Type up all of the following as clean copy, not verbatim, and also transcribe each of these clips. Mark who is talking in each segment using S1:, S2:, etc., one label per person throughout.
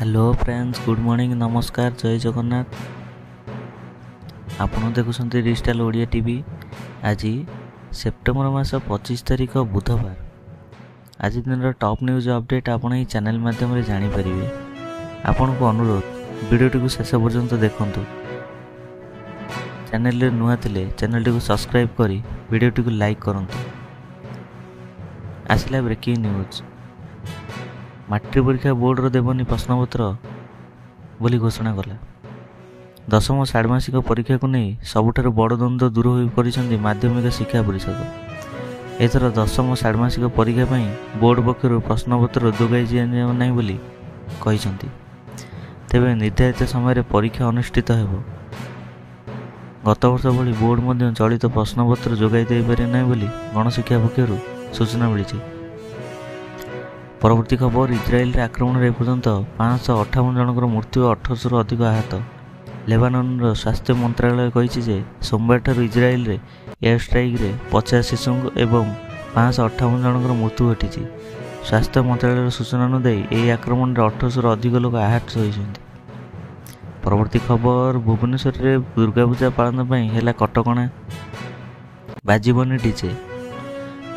S1: Hello friends, good morning, नमस्कार, जय जगन्नाथ। आपण देखुछन्ती डिजिटल ओडिया टीवी। आज सेप्टेम्बर मास 25 तारिख बुधवार। आज दिन टॉप न्यूज अपडेट आपण এই चैनल माध्यम रे जानि परिबे। आपण को अनुरोध वीडियोटी को शेष पर्यंत देखंतु। चैनल रे नुआ थिले चैनल को सब्सक्राइब करी वीडियोटी को लाइक करंतु। आसला ब्रेकिंग न्यूज। मैट्रिक परीक्षा बोर्ड देवनी प्रश्नपत्र बोली घोषणा कला। दशम षाण्मासिक परीक्षा को नहीं सबुठार बड़ द्वंद्व दूर हो परिछन्ति माध्यमिक शिक्षा परिषद। एथर दशम षाण्मासिक परीक्षा पई बोर्ड पक्षर प्रश्नपत्र जोगाई नहीं बोली कहिसन्ति। तेबे निर्धारित समय परीक्षा अनुष्ठित हेबो। गत वर्ष भली बोर्ड मध्य चलित प्रश्नपत्र जोगाई दे पारे नहीं बोली गणशिक्षा पक्षर सूचना मिली। परवर्ती खबर, इज्राएल आक्रमण एपर्यंत 558 जनकर मृत्यु, 1800 अधिक आहत। लेबानन स्वास्थ्य मंत्रालय कही सोमवार इज्राएल एयर स्ट्राइक रे 50 शिशु एवं 558 जनकर मृत्यु घटी। स्वास्थ्य मंत्रालय सूचना अनुसार यह आक्रमण 1800 अधिक लोक आहत होइछन्ति। परवर्ती खबर, भुवनेश्वर रे दुर्गा पूजा पालन पई हेला कटकणा, बाजीबनी डीजे।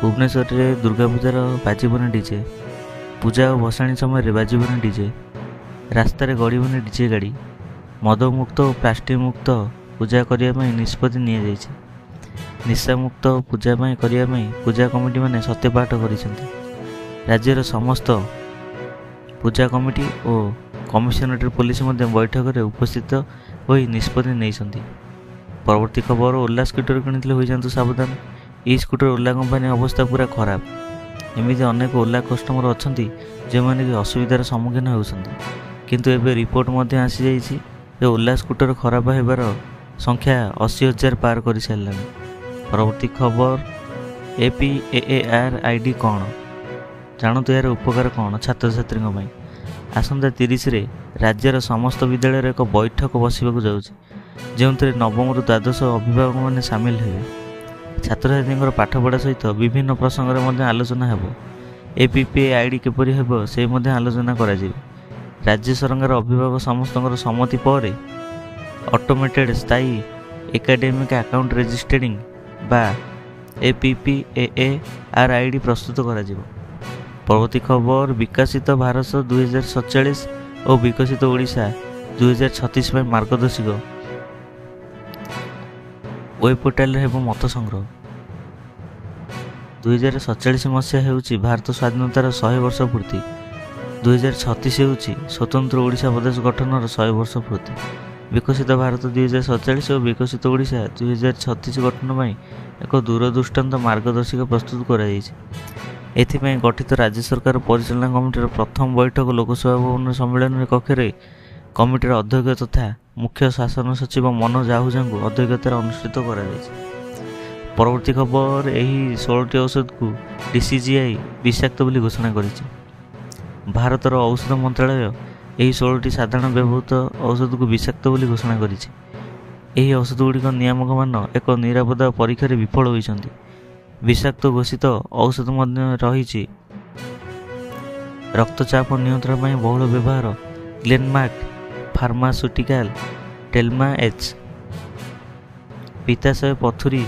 S1: भुवनेश्वर रे दुर्गा पूजार बाजीबनी डीजे। पूजा और भसाणी समय बाजीबनी डीजे। रास्ता गड़बनी डीजे गाड़ी। मद मुक्त और प्लास्टिक मुक्त पूजा करने निष्पत्ति नि निशा मुक्त पूजा करने पूजा कमिटी माने सत्यपाठ कर। राज्यर समस्त पूजा कमिटी और कमिशनरेट पुलिस बैठक में उपस्थित हो निष्पत्ति नहीं। परवर्ती खबर, ओला स्कूटर किनी हो जातु सावधान। ई स्कूटर ओला कंपानी अवस्था पूरा खराब। एमती अनेक ओला कस्टमर अच्छा जो मैंने कि असुविधार सम्मुखीन होती, किंतु एबे रिपोर्ट मध्य आसी जाइछि जे ओला स्कूटर खराब होबार संख्या 80,000 पार कर सारा। परवर्ती खबर, APAAR कौन जानतु, यार उपकार कौन छात्र छात्री आसंता 30 रे राज्यर समस्त विद्यालय एक बैठक बसवाक जाउछि, जो नवम रु द्वादश अभिभावक मैंने सामिल हेबे। छात्र छात्री पाठपढ़ा सहित विभिन्न प्रसंग आलोचना हेबो। APAAR किपरि हेबो से आलोचना करा जिवो। राज्य सरकार अभिभावक समस्त सम्मति पर ऑटोमेटेड स्थायी एकाडेमिक अकाउंट रजिस्टरिंग बा APAAR प्रस्तुत करा जिवो। परवर्ती खबर, विकसित भारत 2047 और विकसित ओडिशा 2036 मार्गदर्शिका वेब पोर्टाल हेबो मत संग्रह। 2047 मसीहा हेउछि भारत स्वाधीनतार 100 वर्ष पूर्ति। 2036 हेउछि स्वतंत्र ओडिशा प्रदेश गठनर 100 वर्ष पूर्ति। विकसित भारत 2047 और विकसित ओडिशा 2036 गठन में एक दूरदृष्टांत मार्गदर्शिका प्रस्तुत कर गठित राज्य सरकार परिचालना कमिटीर प्रथम बैठक लोकसभा भवन सम्मेलन कक्ष कमिटीर अध्यक्ष तथा मुख्य शासन सचिव मनोज आहूजा अध्यक्षतार अनुष्ठित कर। परवर्ती खबर, यही 16टी औषध को DCGI विषाक्त बोली घोषणा कर। भारतर औषध मंत्रालय यही 16टी साधारण व्यवहृत औषध को विषाक्त बोली घोषणा कर। औषध गुड़िक नियामक मान एक निरापद परीक्षा विफल होइछन्ति। विषाक्त घोषित औषध रही रक्तचाप नियंत्रण में बहुल व्यवहार ग्लेनमार्क फार्मास्यूटिकल, टेल्मा एच, पित्ताशय पथुरी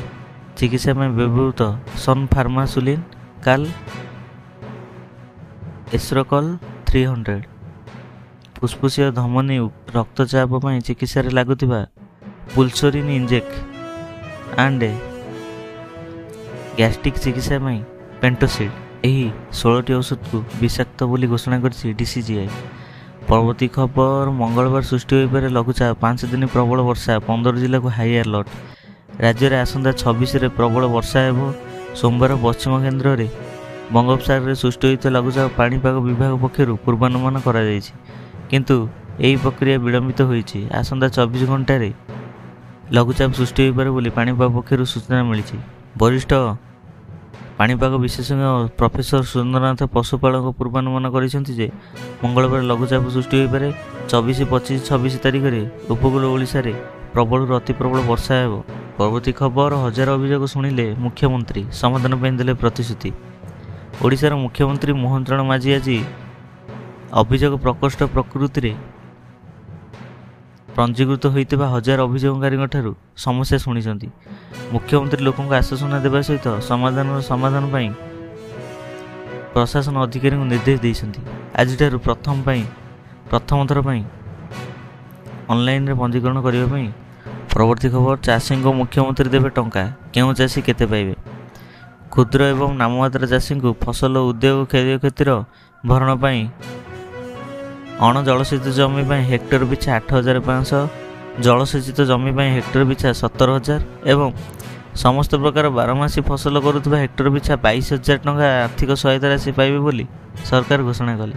S1: चिकित्सा में व्यवहृत सन फार्मासुलिन काल एस्ट्रोकल 300, फुसफुसिया धमनी रक्तचाप में चिकित्सा लगुवा पुलसोरिन इंजेक्ट एंड गैस्ट्रिक चिकित्सा में पेंटोसिड। यही 16टी औषध को विषाक्त बोली घोषणा कर DCGI। परवर्ती खबर, मंगलवार सृष्टि होइपारे लघुचाप, 5 दिन प्रबल वर्षा, 15 जिला को हाई अलर्ट। राज्य में आसंता 26 रे प्रबल वर्षा हेबो। सोमवार पश्चिम केन्द्र में बंगोपसागर सृष्टि होता लघुचाप पाणीपाग विभाग पक्षर पूर्वानुमान करा जायछि, किंतु एही प्रक्रिया विलंबित होइछि। आसंता 24 घंटे लघुचाप सृष्टि होइपारे बोली पाणीपाग पक्षर सूचना मिली। वरिष्ठ पाणीपाग विशेषज्ञ प्रोफेसर सुरेंद्रनाथ पशुपालक पूर्वानुमान कर मंगलवार लघुचाप सृष्टि होइपारे। 24, 25, 26 तारिख में उपकूल ओडिशा रे प्रबल अति प्रबल वर्षा हेबो। परवर्ती खबर, 1000 अभियोग शुणिले मुख्यमंत्री समाधान देले प्रतिश्रुति। ओडिशार मुख्यमंत्री मोहन चरण माझी आज ଅଭିଯୋଗ ପ୍ରକୋଷ୍ଠ ପ୍ରକୃତିରେ ପଞ୍ଜୀକୃତ ହୋଇଥିବା 1000 ଅଭିଯୋଗକାରୀଙ୍କଠାରୁ ସମସ୍ୟା ଶୁଣିଛନ୍ତି। ମୁଖ୍ୟମନ୍ତ୍ରୀ ଲୋକଙ୍କୁ ଆଶ୍ୱାସନା ଦେବା ସହିତ ସମାଧାନ ପାଇଁ ପ୍ରଶାସନ ଅଧିକାରୀଙ୍କୁ ନିର୍ଦ୍ଦେଶ ଦେଇଛନ୍ତି। ଆଜିଠାରୁ ପ୍ରଥମ ଥର ପାଇଁ ଅନଲାଇନରେ ପଞ୍ଜୀକରଣ କରିବା ପାଇଁ। ପରବର୍ତ୍ତୀ ଖବର, ଚାଷୀଙ୍କୁ ମୁଖ୍ୟମନ୍ତ୍ରୀ ଦେବେ ଟଙ୍କା, କେଉଁ ଚାଷୀ କେତେ ପାଇବେ? କ୍ଷୁଦ୍ର ଏବଂ ନାମମାତ୍ର ଚାଷୀଙ୍କୁ ଫସଲ ଉଦ୍ୟୋଗ କ୍ଷୟକ୍ଷତିର ଭରଣ ପାଇଁ ଅଣଜଳସେଚିତ ଜମି ପାଇଁ ହେକ୍ଟର ପିଛା 8,500, ଜଳସେଚିତ ଜମି ପାଇଁ ହେକ୍ଟର ପିଛା 17,000 ଏବଂ ସମସ୍ତ ପ୍ରକାର ବାରମାସୀ ଫସଲ କରୁଥିବା ହେକ୍ଟର ପିଛା 22,000 ଟଙ୍କା ଆର୍ଥିକ ସହାୟତା ରାଶି ପାଇବେ ବୋଲି ସରକାର ଘୋଷଣା କଲେ।